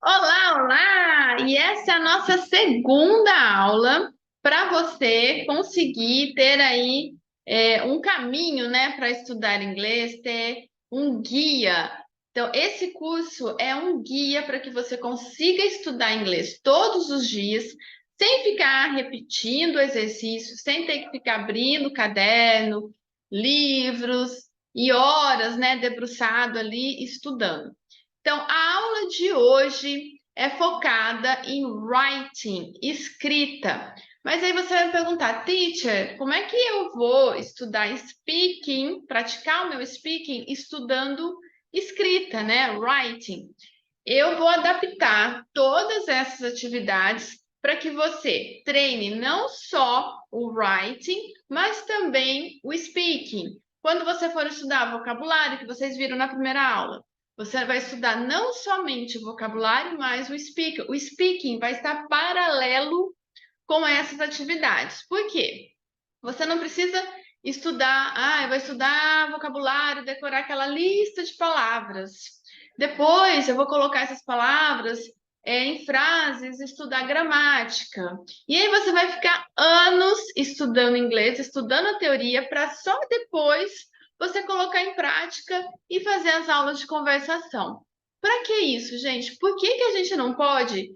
Olá, olá! E essa é a nossa segunda aula para você conseguir ter aí um caminho, né, para estudar inglês, ter um guia. Então, esse curso é um guia para que você consiga estudar inglês todos os dias, sem ficar repetindo exercícios, sem ter que ficar abrindo caderno, livros e horas, né, debruçado ali estudando. Então, a aula de hoje é focada em writing, escrita. Mas aí você vai me perguntar, teacher, como é que eu vou estudar speaking, praticar o meu speaking estudando escrita, né? Writing. Eu vou adaptar todas essas atividades para que você treine não só o writing, mas também o speaking. Quando você for estudar vocabulário, que vocês viram na primeira aula, você vai estudar não somente o vocabulário, mas o speaking. O speaking vai estar paralelo com essas atividades. Por quê? Você não precisa estudar, eu vou estudar vocabulário, decorar aquela lista de palavras. Depois eu vou colocar essas palavras em frases, estudar gramática. E aí você vai ficar anos estudando inglês, estudando a teoria, para só depois você colocar em prática e fazer as aulas de conversação. Para que isso, gente? Por que que a gente não pode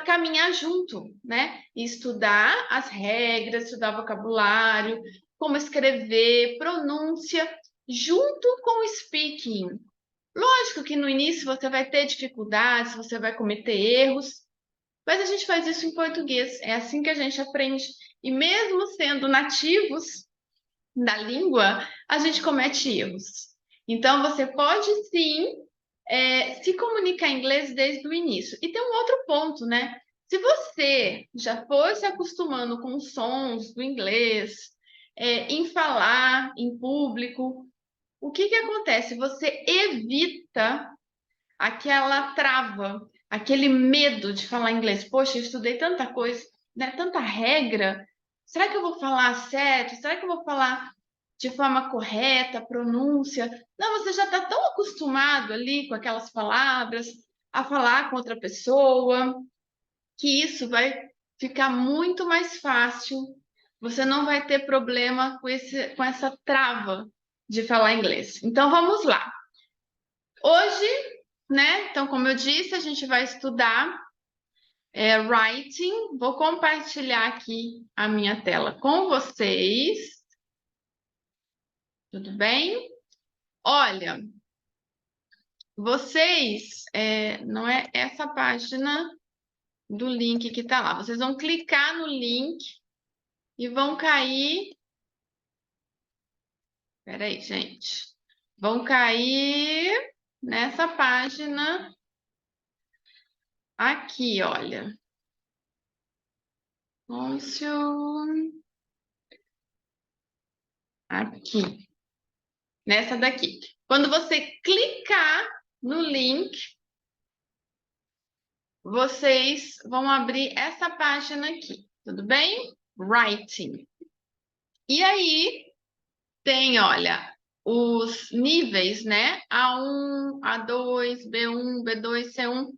caminhar junto, né? E estudar as regras, estudar vocabulário, como escrever, pronúncia, junto com o speaking. Lógico que no início você vai ter dificuldades, você vai cometer erros, mas a gente faz isso em português, é assim que a gente aprende. E mesmo sendo nativos da língua, a gente comete erros. Então, você pode sim se comunicar em inglês desde o início. E tem um outro ponto, né? Se você já for se acostumando com os sons do inglês, em falar em público, o que que acontece? Você evita aquela trava, aquele medo de falar inglês. Poxa, eu estudei tanta coisa, né? Tanta regra. Será que eu vou falar certo? Será que eu vou falar de forma correta, pronúncia? Não, você já está tão acostumado ali com aquelas palavras, a falar com outra pessoa, que isso vai ficar muito mais fácil. Você não vai ter problema com essa trava de falar inglês. Então, vamos lá. Hoje, né? Então, como eu disse, a gente vai estudar writing. Vou compartilhar aqui a minha tela com vocês. Tudo bem? Olha, vocês, não é essa página do link que está lá. Vocês vão clicar no link e vão cair. Peraí, gente. Vão cair nessa página aqui, olha. Côncio. Aqui. Nessa daqui. Quando você clicar no link, vocês vão abrir essa página aqui, tudo bem? Writing. E aí tem, olha, os níveis, né? A1, A2, B1, B2, C1.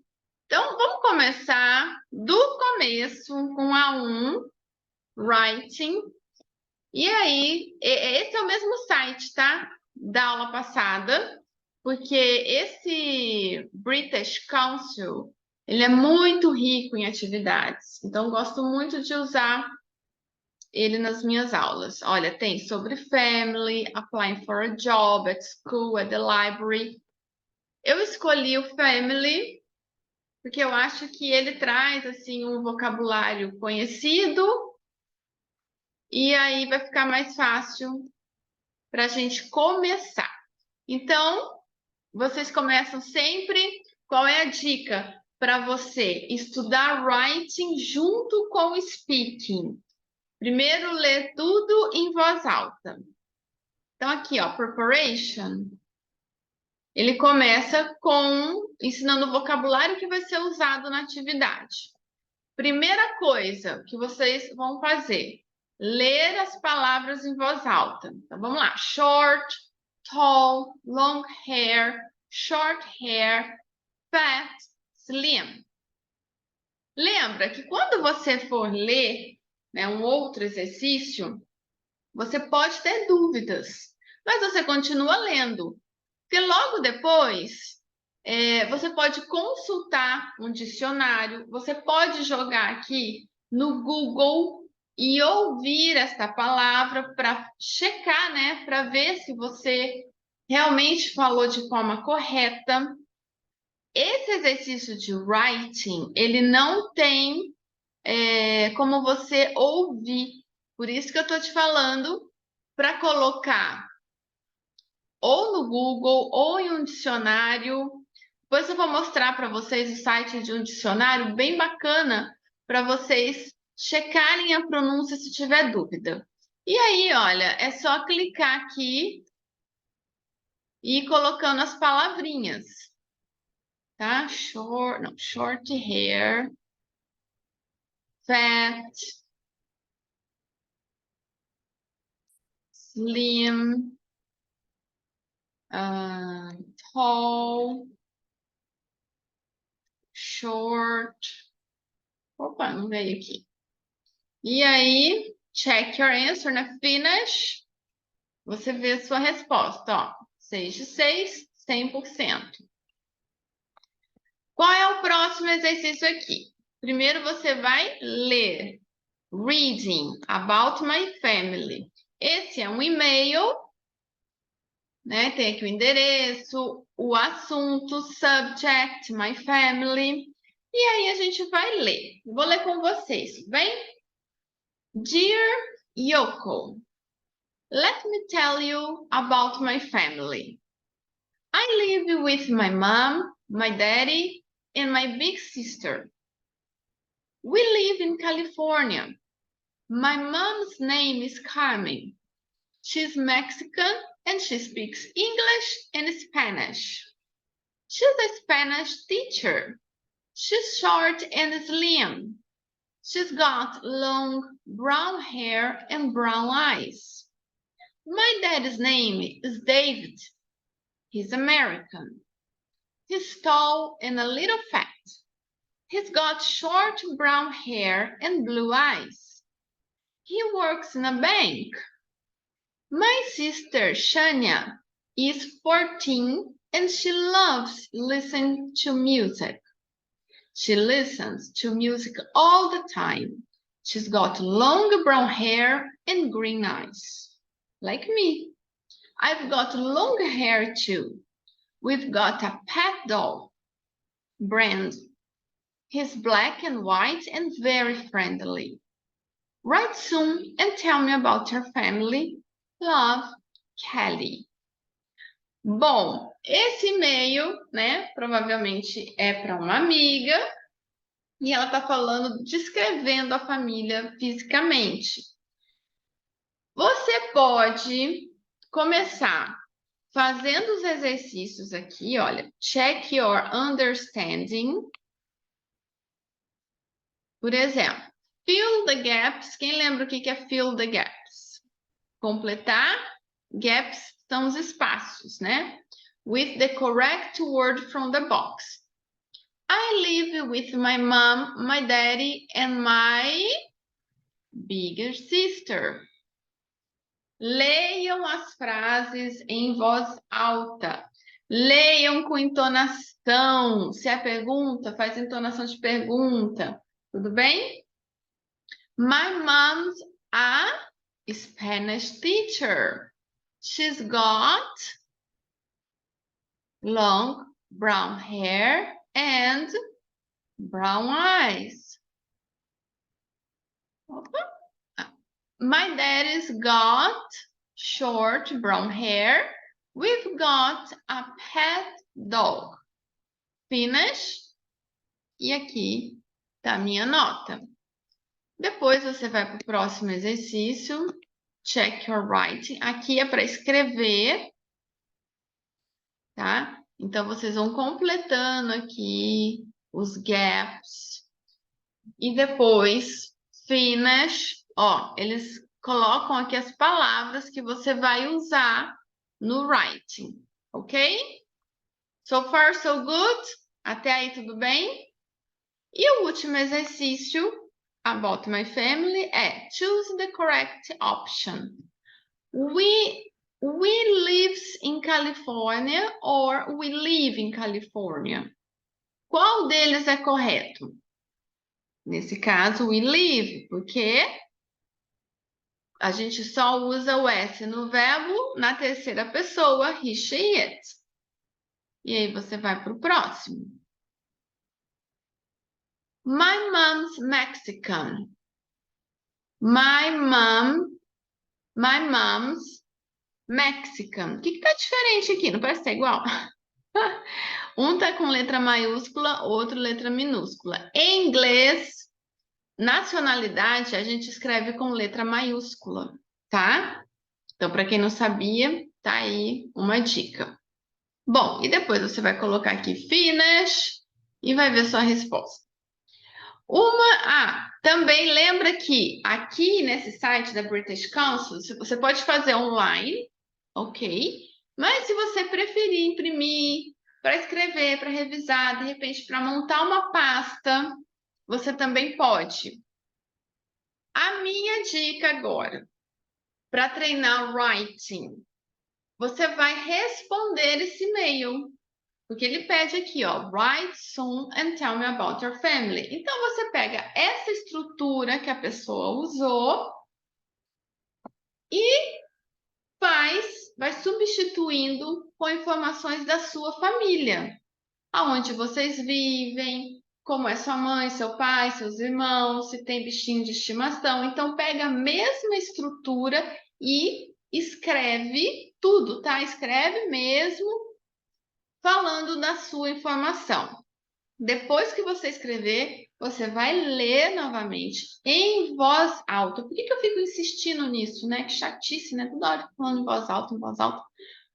Então, vamos começar do começo com A1, Writing. E aí, esse é o mesmo site, tá? Da aula passada, porque esse British Council, ele é muito rico em atividades. Então, gosto muito de usar ele nas minhas aulas. Olha, tem sobre family, applying for a job, at school, at the library. Eu escolhi o family porque eu acho que ele traz assim um vocabulário conhecido e aí vai ficar mais fácil para a gente começar. Então, vocês começam sempre. Qual é a dica para você estudar writing junto com o speaking? Primeiro, ler tudo em voz alta. Então, aqui, ó, preparation. Ele começa com ensinando o vocabulário que vai ser usado na atividade. Primeira coisa que vocês vão fazer, ler as palavras em voz alta. Então, vamos lá. Short, tall, long hair, short hair, fat, slim. Lembra que quando você for ler, né, um outro exercício, você pode ter dúvidas, mas você continua lendo. Porque logo depois, você pode consultar um dicionário, você pode jogar aqui no Google e ouvir esta palavra para checar, né, para ver se você realmente falou de forma correta. Esse exercício de writing, ele não tem como você ouvir. Por isso que eu estou te falando para colocar ou no Google ou em um dicionário. Depois eu vou mostrar para vocês o site de um dicionário bem bacana para vocês checarem a pronúncia se tiver dúvida. E aí, olha, é só clicar aqui e ir colocando as palavrinhas, tá? Short, não, short hair, fat, slim, tall, short. Opa, não veio aqui. E aí, check your answer, né? Finish. Você vê a sua resposta, ó. 6 de 6, 100%. Qual é o próximo exercício aqui? Primeiro você vai ler. Reading about my family. Esse é um e-mail, né? Tem aqui o endereço, o assunto, subject, my family. E aí a gente vai ler. Vou ler com vocês, bem? Dear Yoko, let me tell you about my family. I live with my mom, my daddy, and my big sister. We live in California. My mom's name is Carmen. She's Mexican and she speaks English and Spanish. She's a Spanish teacher. She's short and slim. She's got long brown hair and brown eyes. My dad's name is David. He's American. He's tall and a little fat. He's got short brown hair and blue eyes. He works in a bank. My sister Shania is 14 and she loves listening to music. She listens to music all the time. She's got long brown hair and green eyes. Like me. I've got long hair too. We've got a pet dog, Brand. He's black and white and very friendly. Write soon and tell me about your family. Love, Kelly. Bom, esse e-mail, né, provavelmente é para uma amiga e ela está falando, descrevendo a família fisicamente. Você pode começar fazendo os exercícios aqui, olha, check your understanding. Por exemplo, fill the gaps. Quem lembra o que é fill the gaps? Completar. Gaps são os espaços, né? With the correct word from the box. I live with my mom, my daddy, and my bigger sister. Leiam as frases em voz alta. Leiam com entonação. Se é pergunta, faz entonação de pergunta. Tudo bem? My mom's a Spanish teacher. She's got long brown hair and brown eyes. My daddy's got short brown hair. We've got a pet dog. Finish. E aqui tá a minha nota. Depois você vai para o próximo exercício. Check your writing. Aqui é para escrever, tá? Então, vocês vão completando aqui os gaps. E depois, finish. Ó, eles colocam aqui as palavras que você vai usar no writing, ok? So far, so good? Até aí tudo bem? E o último exercício, about my family, é choose the correct option. We lives in California or we live in California? Qual deles é correto? Nesse caso, we live, porque a gente só usa o S no verbo na terceira pessoa, he, she, it. E aí você vai para o próximo. My mom's Mexican. My mom's Mexican. O que tá diferente aqui? Não parece ser igual? Um tá com letra maiúscula, outro letra minúscula. Em inglês, nacionalidade, a gente escreve com letra maiúscula, tá? Então, para quem não sabia, tá aí uma dica. Bom, e depois você vai colocar aqui finish e vai ver sua resposta. Também lembra que aqui nesse site da British Council, você pode fazer online, ok? Mas se você preferir imprimir, para escrever, para revisar, de repente para montar uma pasta, você também pode. A minha dica agora, para treinar writing, você vai responder esse e-mail. Porque ele pede aqui, ó, write soon and tell me about your family. Então, você pega essa estrutura que a pessoa usou e vai substituindo com informações da sua família. Aonde vocês vivem, como é sua mãe, seu pai, seus irmãos, se tem bichinho de estimação. Então, pega a mesma estrutura e escreve tudo, tá? Escreve mesmo falando da sua informação. Depois que você escrever, você vai ler novamente em voz alta. Por que eu fico insistindo nisso, né? Que chatice, né? Toda hora falando em voz alta, em voz alta.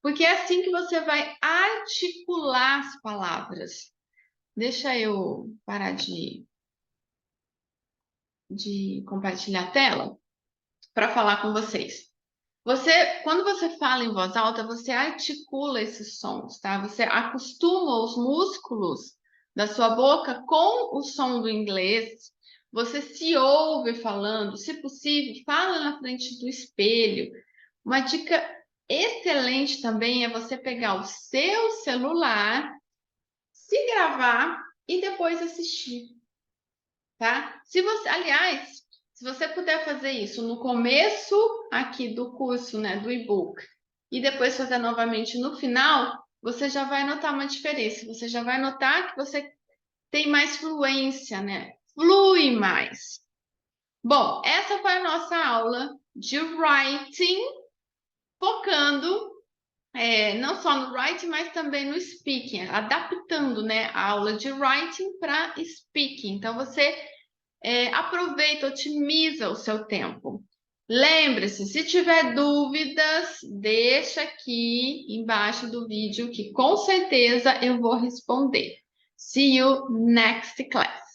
Porque é assim que você vai articular as palavras. Deixa eu parar de compartilhar a tela para falar com vocês. Quando você fala em voz alta, você articula esses sons, tá? Você acostuma os músculos da sua boca com o som do inglês. Você se ouve falando, se possível, fala na frente do espelho. Uma dica excelente também é você pegar o seu celular, se gravar e depois assistir, tá? Aliás, se você puder fazer isso no começo aqui do curso, né, do e-book, e depois fazer novamente no final, você já vai notar uma diferença. Você já vai notar que você tem mais fluência, né? Flui mais. Bom, essa foi a nossa aula de writing, focando não só no writing, mas também no speaking, adaptando, né, a aula de writing para speaking. Então, você aproveita, otimiza o seu tempo. Lembre-se, se tiver dúvidas, deixa aqui embaixo do vídeo que com certeza eu vou responder. See you next class.